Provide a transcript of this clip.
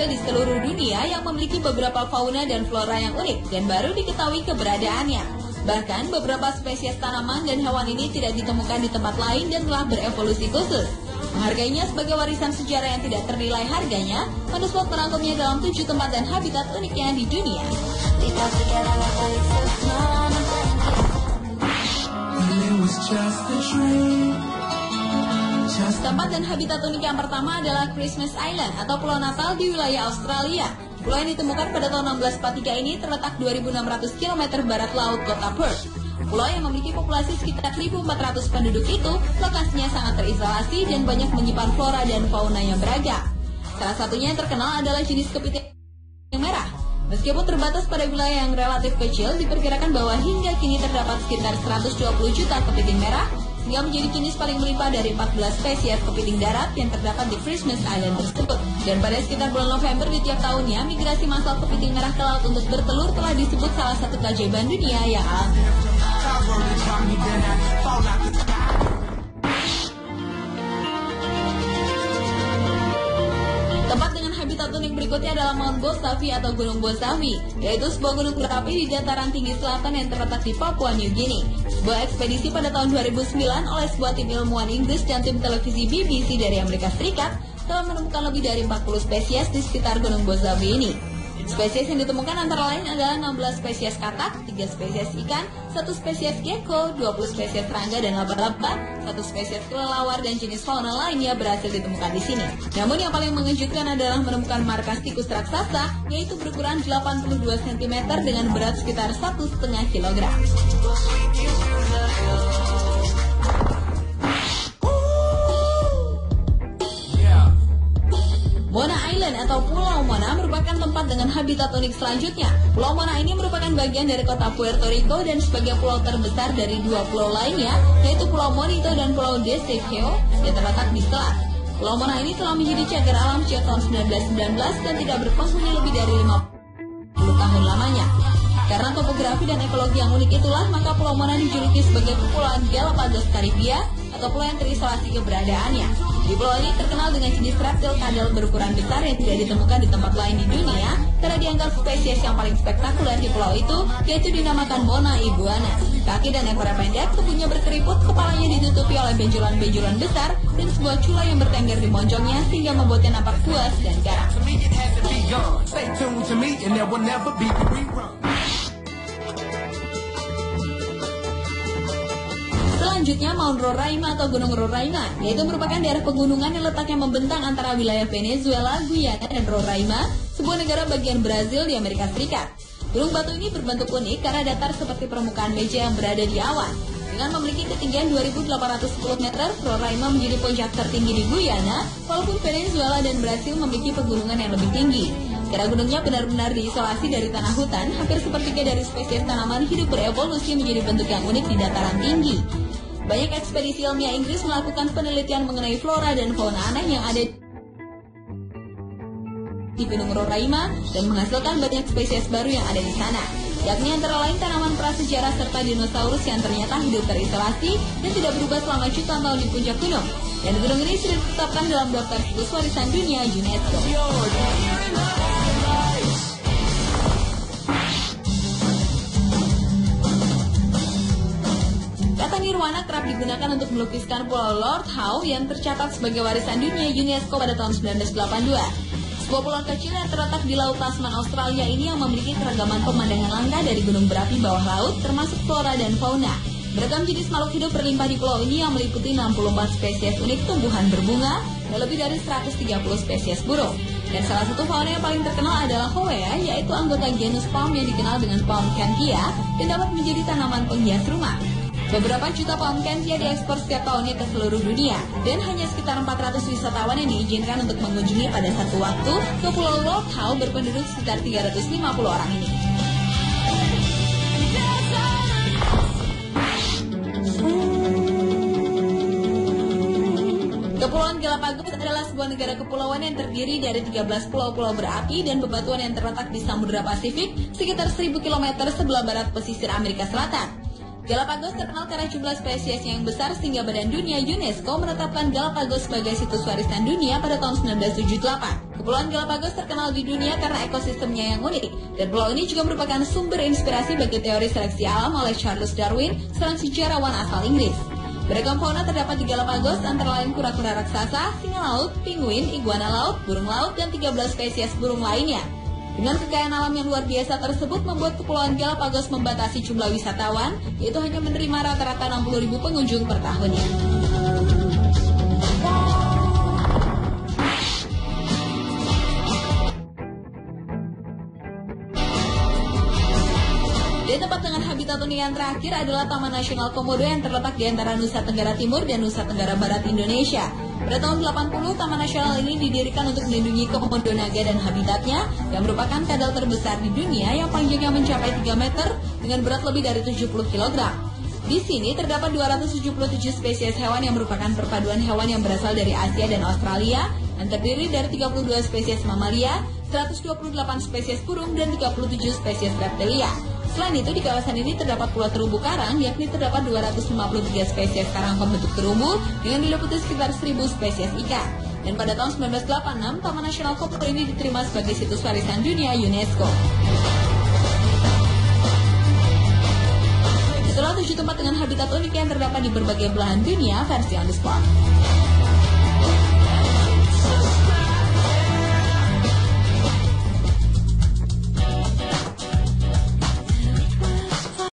terkecil di seluruh dunia yang memiliki beberapa fauna dan flora yang unik dan baru diketahui keberadaannya. Bahkan beberapa spesies tanaman dan hewan ini tidak ditemukan di tempat lain dan telah berevolusi khusus. Menghargainya sebagai warisan sejarah yang tidak ternilai harganya, Wonderspot merangkumnya dalam 7 tempat dan habitat uniknya di dunia. Tempat dan habitat unik yang pertama adalah Christmas Island atau Pulau Natal di wilayah Australia. Pulau yang ditemukan pada tahun 1643 ini terletak 2.600 km barat laut kota Perth. Pulau yang memiliki populasi sekitar 1.400 penduduk itu, lokasinya sangat terisolasi dan banyak menyimpan flora dan fauna yang beragam. Salah satunya yang terkenal adalah jenis kepiting merah. Meskipun terbatas pada wilayah yang relatif kecil, diperkirakan bahwa hingga kini terdapat sekitar 120 juta kepiting merah, hingga menjadi jenis paling melimpah dari 14 spesies kepiting darat yang terdapat di Christmas Island tersebut. Dan pada sekitar bulan November di tiap tahunnya, migrasi massal kepiting merah ke laut untuk bertelur telah disebut salah satu keajaiban dunia yang alami. Tempat dengan habitat unik berikutnya adalah Mount Bosavi atau Gunung Bosavi, yaitu sebuah gunung berapi di dataran tinggi selatan yang terletak di Papua New Guinea. Sebuah ekspedisi pada tahun 2009 oleh sebuah tim ilmuwan Inggris dan tim televisi BBC dari Amerika Serikat telah menemukan lebih dari 40 spesies di sekitar Gunung Bosavi ini. Spesies yang ditemukan antara lain adalah 16 spesies katak, 3 spesies ikan, 1 spesies gecko, 20 spesies serangga dan laba-laba, 1 spesies kelelawar dan jenis fauna lainnya berhasil ditemukan di sini. Namun yang paling mengejutkan adalah menemukan markas tikus raksasa, yaitu berukuran 82 cm dengan berat sekitar 1,5 kg. Mona Island atau Pulau Mona merupakan tempat dengan habitat unik selanjutnya. Pulau Mona ini merupakan bagian dari kota Puerto Rico dan sebagai pulau terbesar dari 2 pulau lainnya, yaitu Pulau Monito dan Pulau Desecchio yang terletak di selat. Pulau Mona ini telah menjadi cagar alam sejak tahun 1919 dan tidak berpenghuni lebih dari 50 tahun lamanya. Karena topografi dan ekologi yang unik itulah, maka Pulau Mona dijuluki sebagai Kepulauan Galapagos Karibia atau pulau yang terisolasi keberadaannya. Di pulau ini terkenal dengan jenis reptil kadal berukuran besar yang tidak ditemukan di tempat lain di dunia karena dianggap spesies yang paling spektakuler di pulau itu, yaitu dinamakan Mona iguana. Kaki dan ekornya pendek, tubuhnya berkeriput, kepalanya ditutupi oleh benjolan-benjolan besar dan sebuah cula yang bertengger di monjongnya sehingga membuatnya nampak puas dan garang. Selanjutnya Mount Roraima atau Gunung Roraima, yaitu merupakan daerah pegunungan yang letaknya membentang antara wilayah Venezuela, Guyana, dan Roraima, sebuah negara bagian Brazil di Amerika Serikat. Gunung batu ini berbentuk unik karena datar seperti permukaan meja yang berada di awan. Dengan memiliki ketinggian 2.810 meter, Roraima menjadi puncak tertinggi di Guyana, walaupun Venezuela dan Brazil memiliki pegunungan yang lebih tinggi. Karena gunungnya benar-benar diisolasi dari tanah hutan, hampir sepertiga dari spesies tanaman hidup berevolusi menjadi bentuk yang unik di dataran tinggi. Banyak ekspedisi ilmiah Inggris melakukan penelitian mengenai flora dan fauna aneh yang ada di Gunung Roraima dan menghasilkan banyak spesies baru yang ada di sana, yakni antara lain tanaman prasejarah serta dinosaurus yang ternyata hidup terisolasi dan tidak berubah selama jutaan tahun di puncak gunung. Dan gunung ini sudah ditetapkan dalam daftar situs warisan dunia UNESCO. Kata nirwana kerap digunakan untuk melukiskan Pulau Lord Howe yang tercatat sebagai warisan dunia UNESCO pada tahun 1982. Sebuah pulau kecil yang terletak di Laut Tasman Australia ini yang memiliki keragaman pemandangan langka dari gunung berapi bawah laut termasuk flora dan fauna. Beragam jenis makhluk hidup berlimpah di pulau ini yang meliputi 64 spesies unik tumbuhan berbunga dan lebih dari 130 spesies burung. Dan salah satu fauna yang paling terkenal adalah Howea, yaitu anggota genus palm yang dikenal dengan palm canthia dan dapat menjadi tanaman penghias rumah. Beberapa juta palm canthia diekspor setiap tahunnya ke seluruh dunia, dan hanya sekitar 400 wisatawan yang diizinkan untuk mengunjungi pada satu waktu ke Pulau Lord Howe berpenduduk sekitar 350 orang ini. Kepulauan Galapagos adalah sebuah negara kepulauan yang terdiri dari 13 pulau-pulau berapi dan bebatuan yang terletak di Samudra Pasifik sekitar 1000 km sebelah barat pesisir Amerika Selatan. Galapagos terkenal karena jumlah spesies yang besar sehingga Badan Dunia UNESCO menetapkan Galapagos sebagai situs warisan dunia pada tahun 1978. Kepulauan Galapagos terkenal di dunia karena ekosistemnya yang unik, dan pulau ini juga merupakan sumber inspirasi bagi teori seleksi alam oleh Charles Darwin, seorang sejarawan asal Inggris. Beragam fauna terdapat di Galapagos, antara lain kura-kura raksasa, singa laut, penguin, iguana laut, burung laut, dan 13 spesies burung lainnya. Dengan kekayaan alam yang luar biasa tersebut membuat Kepulauan Galapagos membatasi jumlah wisatawan, yaitu hanya menerima rata-rata 60.000 pengunjung per tahunnya. Di tempat dengan habitat unik yang terakhir adalah Taman Nasional Komodo yang terletak di antara Nusa Tenggara Timur dan Nusa Tenggara Barat Indonesia. Pada tahun 80, Taman Nasional ini didirikan untuk melindungi komodo naga dan habitatnya yang merupakan kadal terbesar di dunia yang panjangnya mencapai 3 meter dengan berat lebih dari 70 kg. Di sini terdapat 277 spesies hewan yang merupakan perpaduan hewan yang berasal dari Asia dan Australia yang terdiri dari 32 spesies mamalia, 128 spesies burung, dan 37 spesies reptilia. Selain itu, di kawasan ini terdapat pula terumbu karang, yakni terdapat 253 spesies karang pembentuk terumbu dengan diliputi sekitar 1.000 spesies ikan. Dan pada tahun 1986, Taman Nasional Komodo ini diterima sebagai situs warisan dunia UNESCO. Itulah 7 tempat dengan habitat unik yang terdapat di berbagai belahan dunia versi On The Spot.